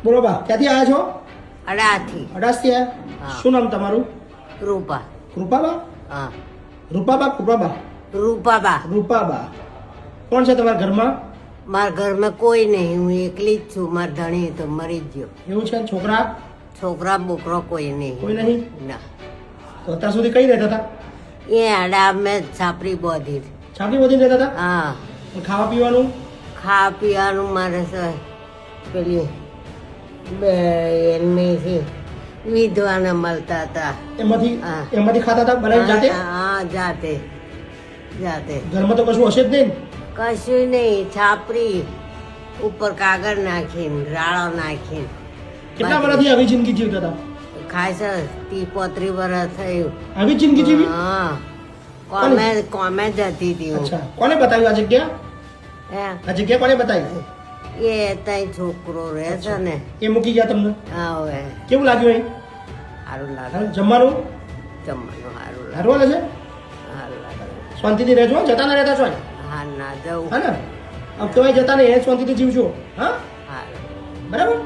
બોલો બા, ક્યાંથી આવ્યા છો? અડાથી. અડાસથી આવ્યા? હા. શું નામ તમારું? રૂપા. કૃપાબા? હા, રૂપાબા, કૃપાબા? રૂપાબા. રૂપાબા. કોણ છે તમારા ઘરમાં? મારા ઘરમાં કોઈ નહીં, હું એકલી જ છું. મારા ધણી તો મરી જ ગયો. એવું છે? છોકરા? છોકરા બોકરો કોઈ નહીં. કોઈ નહીં? ના. તો અત્યાર સુધી કઈ રહેતા હતા? એ આડા મેં છાપરી બોધી. છાપરી બધી રહેતા હતા? હા, અને ખાવા પીવાનું? ખાવા પીવાનું મારે પેલી બે એમની વિધવાને મળતા હતા. એમાંથી હા. એમાંથી ખાતા હતા બનાવીને જાતે? હા, જાતે જાતે. ઘરમાં તો કશું હશે જ નહીં ને? કશું નહીં, છાપરી ઉપર કાગળ નાખીને રાળો નાખીને. કેટલા વર્ષથી આવી જિંદગી જીવતા હતા? ખાસ 30-35 વર્ષ થયું. આવી જિંદગી જીવી? હા, કોમે જતી હતી હું. અચ્છા, કોને બતાવ્યું આ જગ્યા? હે? આ જગ્યા કોને બતાવી? એ તઈ છોકરો રહે છે ને. એ મૂકી ગયા તમને? હા, હવે કેવું લાગ્યું અહીં? સારું લાગે. હા, જમવાનું જમવાનું સારું લાગે. સારું હાલે છે? સારું લાગે. શાંતિથી રહેજો હો, જતા ના રહેતા છો ને? હા, ના જવું. હા ને? अब तो जता नहीं है, शांति से जीवજો. हाँ સારું. बराबर.